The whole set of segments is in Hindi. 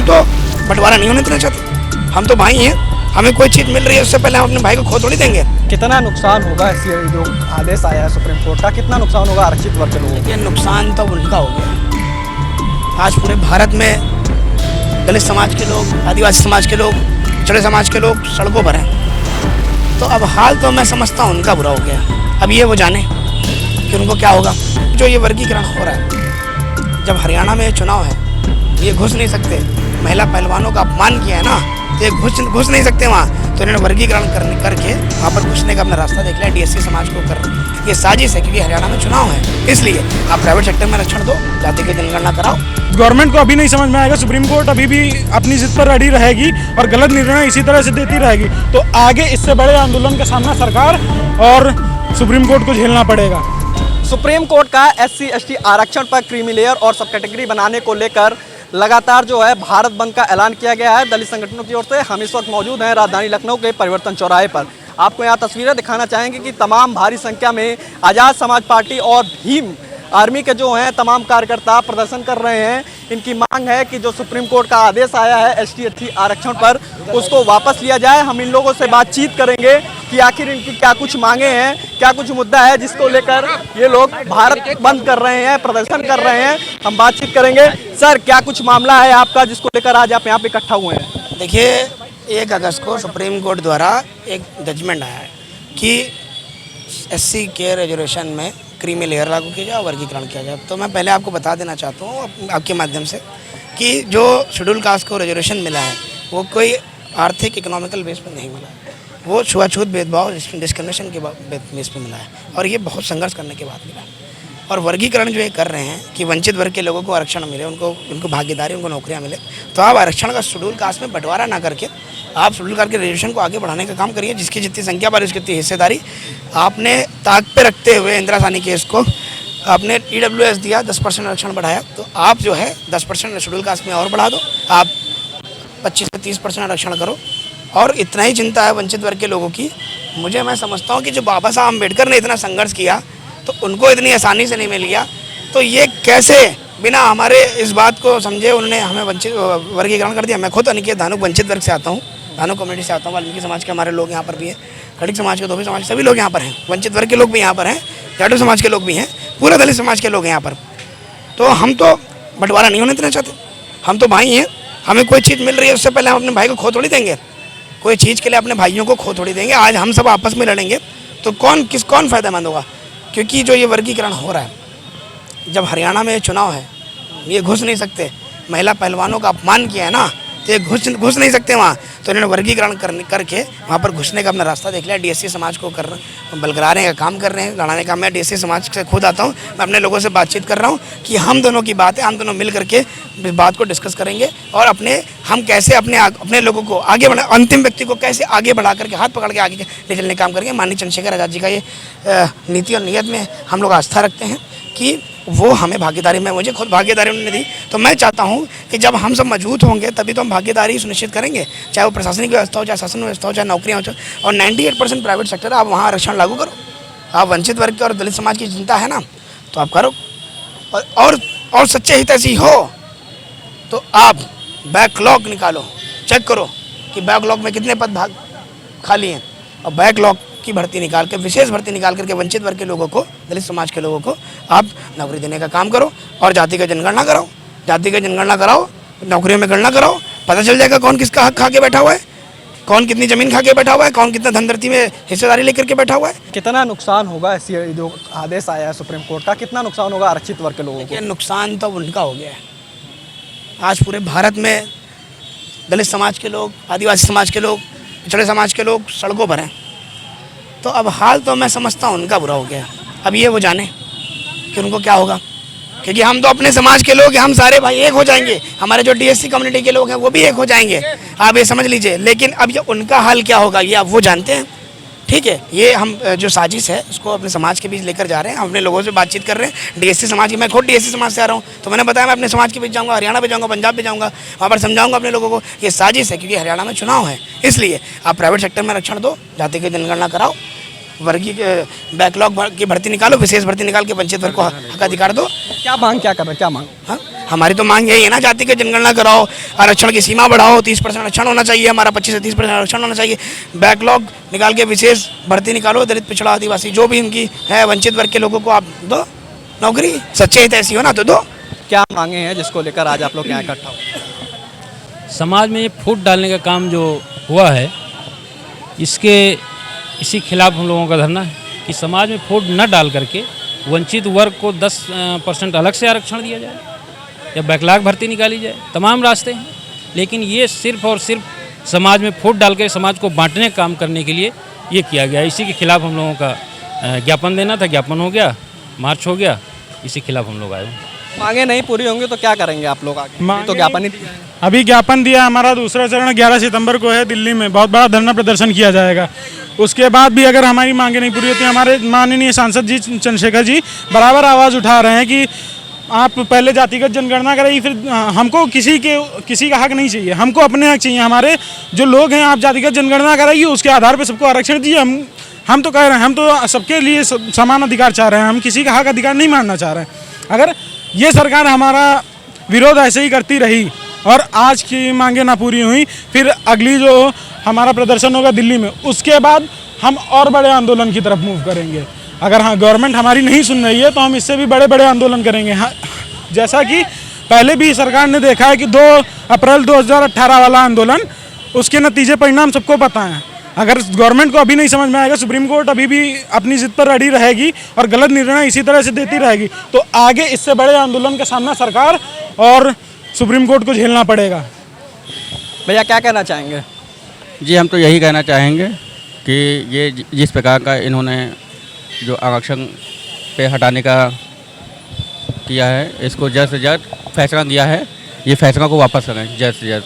हम तो बंटवारा नहीं होने देना चाहते। हम तो भाई हैं, हमें कोई चीज़ मिल रही है उससे पहले हम अपने भाई को खो थोड़ी देंगे। कितना नुकसान होगा ऐसी जो आदेश आया है सुप्रीम कोर्ट का, कितना नुकसान होगा आरक्षित वर्ग के लोगों को? ये नुकसान तो उनका हो गया। आज पूरे भारत में दलित समाज के लोग, आदिवासी समाज के लोग, पिछड़े समाज के लोग सड़कों पर हैं। तो अब हाल तो मैं समझता हूँ उनका बुरा हो गया। अब ये वो जाने कि उनको क्या होगा। जो ये वर्गीकरण हो रहा है, जब हरियाणा में चुनाव है, ये घुस नहीं सकते। महिला पहलवानों का अपमान किया है ना, तो ये घुस नहीं सकते वहाँ। तो इन्होंने वर्गीकरण करके वहाँ पर घुसने का अपना रास्ता देख लिया। डीएससी समाज को कर ये साजिश है, क्योंकि हरियाणा में चुनाव है। इसलिए आप प्राइवेट सेक्टर में आरक्षण दो, जाति की जनगणना कराओ। गवर्नमेंट को अभी नहीं समझ में आएगा, सुप्रीम कोर्ट अभी भी अपनी जिद पर अड़ी रहेगी और गलत निर्णय इसी तरह से देती रहेगी, तो आगे इससे बड़े आंदोलन का सामना सरकार और सुप्रीम कोर्ट को झेलना पड़ेगा। सुप्रीम कोर्ट का SC ST आरक्षण पर क्रीमी लेयर और सब कैटेगरी बनाने को लेकर लगातार जो है भारत बंद का ऐलान किया गया है दलित संगठनों की ओर से। हम इस वक्त मौजूद हैं राजधानी लखनऊ के परिवर्तन चौराहे पर। आपको यहाँ तस्वीरें दिखाना चाहेंगे कि तमाम भारी संख्या में आज़ाद समाज पार्टी और भीम आर्मी के जो हैं तमाम कार्यकर्ता प्रदर्शन कर रहे हैं। इनकी मांग है कि जो सुप्रीम कोर्ट का आदेश आया है ST ST आरक्षण पर, उसको वापस लिया जाए। हम इन लोगों से बातचीत करेंगे कि आखिर इनकी क्या कुछ मांगे हैं, क्या कुछ मुद्दा है जिसको लेकर ये लोग भारत बंद कर रहे हैं, प्रदर्शन कर रहे हैं। हम बातचीत करेंगे। सर, क्या कुछ मामला है आपका जिसको लेकर आज आप यहाँ पे इकट्ठा हुए हैं? देखिए, 1 अगस्त को सुप्रीम कोर्ट द्वारा एक जजमेंट आया है कि SC के रिजर्वेशन में क्रीमी लेयर लागू किया जाए, वर्गीकरण किया जाए। तो मैं पहले आपको बता देना चाहता हूँ आपके माध्यम से कि जो शेड्यूल कास्ट को रिजर्वेशन मिला है वो कोई आर्थिक इकोनॉमिकल बेस पर नहीं मिला है, वो छुआछूत भेदभाव डिस्क्रिमिनेशन के बेस पर मिला है, और ये बहुत संघर्ष करने के बाद मिला है। और वर्गीकरण जो ये कर रहे हैं कि वंचित वर्ग के लोगों को आरक्षण मिले, उनको भागीदारी, उनको नौकरियां मिले, तो आप आरक्षण का शेड्यूल कास्ट में बंटवारा ना करके आप शेड्यूल कास्ट के रिजर्वेशन को आगे बढ़ाने का काम करिए। जिसकी जितनी संख्या पर उसकी जितनी हिस्सेदारी आपने ताक पे रखते हुए इंदिरा साहनी केस को आपने EWS दिया, 10% आरक्षण बढ़ाया, तो आप जो है 10% शेड्यूल कास्ट में और बढ़ा दो, आप 25 से 30% आरक्षण करो। और इतना ही चिंता है वंचित वर्ग के लोगों की। मैं समझता हूँ कि जो बाबा साहब अम्बेडकर ने इतना संघर्ष किया तो उनको इतनी आसानी से नहीं मिल गया, तो ये कैसे बिना हमारे इस बात को समझे उन्होंने हमें वंचित वर्गीकरण कर दिया। मैं खुद अनिकेत धानुक वंचित वर्ग से आता हूँ, धानुक कम्युनिटी से आता हूँ। वाल्मीकि समाज के हमारे लोग यहाँ पर भी हैं, खड़िक समाज के, धोबी समाज, सभी लोग यहाँ पर हैं, वंचित वर्ग के लोग भी यहाँ पर हैं, जाटो समाज के लोग भी हैं, पूरा दलित समाज के लोग हैं यहाँ पर। तो हम तो बंटवारा नहीं होने देना चाहते। हम तो भाई हैं, हमें कोई चीज़ मिल रही है उससे पहले हम अपने भाई को खो थोड़ी देंगे। कोई चीज़ के लिए अपने भाइयों को खो थोड़ी देंगे। आज हम सब आपस में लड़ेंगे तो कौन फ़ायदेमंद होगा? क्योंकि जो ये वर्गीकरण हो रहा है, जब हरियाणा में चुनाव है, ये घुस नहीं सकते। महिला पहलवानों का अपमान किया है ना, तो ये घुस नहीं सकते वहाँ। तो इन्होंने वर्गीकरण करके वहाँ पर घुसने का अपना रास्ता देख लिया। डीएससी समाज को बलगराने का काम कर रहे हैं, लड़ाने का। मैं डीएससी समाज से खुद आता हूँ, मैं अपने लोगों से बातचीत कर रहा हूँ कि हम दोनों की बात है, हम दोनों मिल करके इस बात को डिस्कस करेंगे और हम कैसे अपने लोगों को आगे बढ़ा, अंतिम व्यक्ति को कैसे आगे बढ़ा करके हाथ पकड़ के आगे ले चलने का काम करेंगे। माननीय चंद्रशेखर आज़ाद जी का ये नीति और नीयत में हम लोग आस्था रखते हैं कि वो हमें भागीदारी में, मुझे खुद भागीदारी उन्होंने दी। तो मैं चाहता हूँ कि जब हम सब मजबूत होंगे तभी तो हम भागीदारी सुनिश्चित करेंगे, चाहे वो प्रशासनिक व्यवस्था हो, चाहे शासन व्यवस्था हो, चाहे नौकरियाँ हो। और 98% प्राइवेट सेक्टर, आप वहाँ आरक्षण लागू करो। आप वंचित वर्ग के और दलित समाज की चिंता है ना, तो आप करो। और सच्चे हितैषी हो तो आप बैकलॉग निकालो, चेक करो कि बैकलॉग में कितने पद खाली हैं, और बैकलॉग की भर्ती निकाल के, विशेष भर्ती निकाल करके वंचित वर्ग के लोगों को, दलित समाज के लोगों को आप नौकरी देने का काम करो। और जाति का जनगणना कराओ, जाति का जनगणना कराओ, नौकरियों में गणना कराओ, पता चल जाएगा कौन किसका हक खा के बैठा हुआ है, कौन कितनी ज़मीन खा के बैठा हुआ है, कौन कितना धनधरती में हिस्सेदारी लेकर के बैठा हुआ है। कितना नुकसान होगा ऐसी जो आदेश आया है सुप्रीम कोर्ट का, कितना नुकसान होगा आरक्षित वर्ग के लोगों को? नुकसान तो उनका हो गया है। आज पूरे भारत में दलित समाज के लोग, आदिवासी समाज के लोग, पिछड़े समाज के लोग सड़कों पर हैं। तो अब हाल तो मैं समझता हूँ उनका बुरा हो गया। अब ये वो जाने कि उनको क्या होगा, क्योंकि हम तो अपने समाज के लोग हैं, हम सारे भाई एक हो जाएंगे। हमारे जो डीएससी कम्युनिटी के लोग हैं वो भी एक हो जाएंगे, आप ये समझ लीजिए। लेकिन अब ये उनका हाल क्या होगा ये अब वो जानते हैं। ठीक है, ये हम जो साजिश है उसको अपने समाज के बीच लेकर जा रहे हैं, हम अपने लोगों से बातचीत कर रहे हैं। डीएससी समाज की, मैं खुद डीएससी समाज से आ रहा हूँ, तो मैंने बताया मैं अपने समाज के बीच जाऊँगा, हरियाणा पे जाऊँगा, पंजाब पे जाऊँगा, वहाँ पर समझाऊँगा अपने लोगों को ये साजिश है, क्योंकि हरियाणा में चुनाव है। इसलिए आप प्राइवेट सेक्टर में आरक्षण दो, जाति की जनगणना कराओ, वर्गीय बैकलॉग की भर्ती निकालो, विशेष भर्ती निकाल के वंचित वर्ग को हक अधिकार दो। क्या मांग क्या कर रहे हैं, क्या मांग? हाँ, हमारी तो मांग यही है ना, जातिगत जनगणना कराओ, आरक्षण की सीमा बढ़ाओ, 30% आरक्षण होना चाहिए हमारा, 25 से 30% आरक्षण होना चाहिए, बैकलॉग निकाल के विशेष भर्ती निकालो, दलित पिछड़ा आदिवासी जो भी इनकी है वंचित वर्ग के लोगों को आप दो नौकरी, सच्चे हित ऐसी हो ना तो दो। क्या मांगे हैं जिसको लेकर आज आप लोग यहाँ इकट्ठा हुए? समाज में ये फूट डालने का काम जो हुआ है इसी खिलाफ हम लोगों का धरना है कि समाज में फूट न डाल करके वंचित वर्ग को 10% अलग से आरक्षण दिया जाए या बैकलॉग भर्ती निकाली जाए। तमाम रास्ते हैं, लेकिन ये सिर्फ और सिर्फ समाज में फूट डाल के समाज को बांटने का काम करने के लिए ये किया गया। इसी के खिलाफ हम लोगों का ज्ञापन देना था, ज्ञापन हो गया, मार्च हो गया, इसी खिलाफ हम लोग आए। मांगे नहीं पूरी होंगी तो क्या करेंगे आप लोग आगे? मांगे तो ज्ञापन ही दिया है। अभी ज्ञापन दिया, हमारा दूसरा चरण 11 सितंबर को है, दिल्ली में बहुत बड़ा धरना प्रदर्शन किया जाएगा। उसके बाद भी अगर हमारी मांगे नहीं पूरी होती, हमारे माननीय सांसद जी चंद्रशेखर जी बराबर आवाज़ उठा रहे हैं कि आप पहले जातिगत जनगणना कराइए, फिर हमको किसी का हक नहीं चाहिए, हमको अपने हक चाहिए। हमारे जो लोग हैं, आप जातिगत जनगणना कराइए, उसके आधार पर सबको आरक्षण दीजिए। हम तो कह रहे हैं, हम तो सबके लिए समान अधिकार चाह रहे हैं, हम किसी का हक अधिकार नहीं मानना चाह रहे हैं। अगर ये सरकार हमारा विरोध ऐसे ही करती रही और आज की मांगे ना पूरी हुई, फिर अगली जो हमारा प्रदर्शन होगा दिल्ली में, उसके बाद हम और बड़े आंदोलन की तरफ मूव करेंगे। अगर हाँ गवर्नमेंट हमारी नहीं सुन रही है तो हम इससे भी बड़े बड़े आंदोलन करेंगे। हाँ, जैसा कि पहले भी सरकार ने देखा है कि 2 अप्रैल 2018 वाला आंदोलन, उसके नतीजे परिणाम सबको पता है। अगर गवर्नमेंट को अभी नहीं समझ में आएगा, सुप्रीम कोर्ट अभी भी अपनी जिद पर अड़ी रहेगी और गलत निर्णय इसी तरह से देती रहेगी, तो आगे इससे बड़े आंदोलन का सामना सरकार और सुप्रीम कोर्ट को झेलना पड़ेगा। भैया क्या कहना चाहेंगे? जी, हम तो यही कहना चाहेंगे कि ये जिस प्रकार का इन्होंने जो आरक्षण पे हटाने का किया है, इसको जल्द से जल्द फैसला दिया है, ये फैसला को वापस करें जल्द से जल्द,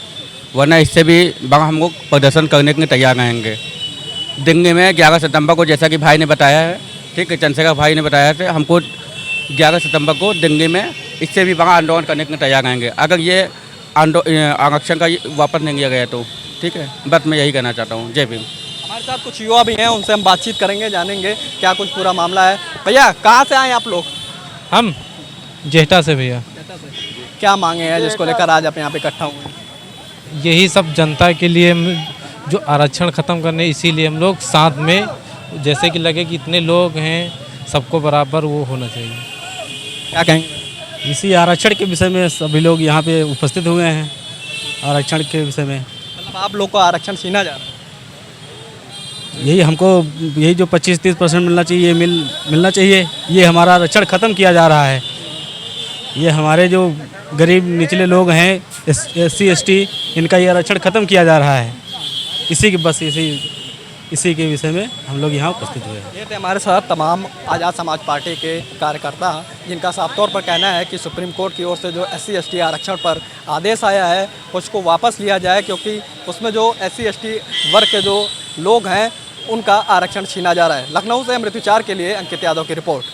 वरना इससे भी हम लोग प्रदर्शन करने के लिए तैयार रहेंगे। दिल्ली में 11 सितंबर को, जैसा कि भाई ने बताया है, ठीक है, चंद्रशेखर भाई ने बताया था, हमको 11 सितंबर को दिल्ली में इससे भी बड़ा आंदोलन करने के लिए तैयार रहेंगे अगर ये आरक्षण का वापस नहीं लिया गया तो। ठीक है, बस मैं यही कहना चाहता हूँ। जय भीम। हमारे साथ कुछ युवा भी हैं, उनसे हम बातचीत करेंगे, जानेंगे क्या कुछ पूरा मामला है। भैया कहाँ से आए आप लोग? हम जेठा से भैया। क्या मांगे हैं जिसको लेकर आज आप यहाँ पे इकट्ठा हुए हैं? यही सब जनता के लिए जो आरक्षण ख़त्म करने, इसीलिए हम लोग साथ में, जैसे कि लगे कि इतने लोग हैं, सबको बराबर वो होना चाहिए। क्या कहेंगे? इसी आरक्षण के विषय में सभी लोग यहाँ पे उपस्थित हुए हैं। आरक्षण के विषय में मतलब आप लोग को आरक्षण छीना जा रहा है? यही जो 25-30% मिलना चाहिए, मिलना चाहिए। ये हमारा आरक्षण ख़त्म किया जा रहा है। ये हमारे जो गरीब निचले लोग हैं, SC ST, इनका ये आरक्षण ख़त्म किया जा रहा है। इसी के विषय में हम लोग यहाँ उपस्थित हुए हैं। ये थे हमारे साथ तमाम आज़ाद समाज पार्टी के कार्यकर्ता, जिनका साफ तौर पर कहना है कि सुप्रीम कोर्ट की ओर से जो SC ST आरक्षण पर आदेश आया है उसको वापस लिया जाए, क्योंकि उसमें जो SC ST वर्ग के जो लोग हैं उनका आरक्षण छीना जा रहा है। लखनऊ से अमृत विचार के लिए अंकित यादव की रिपोर्ट।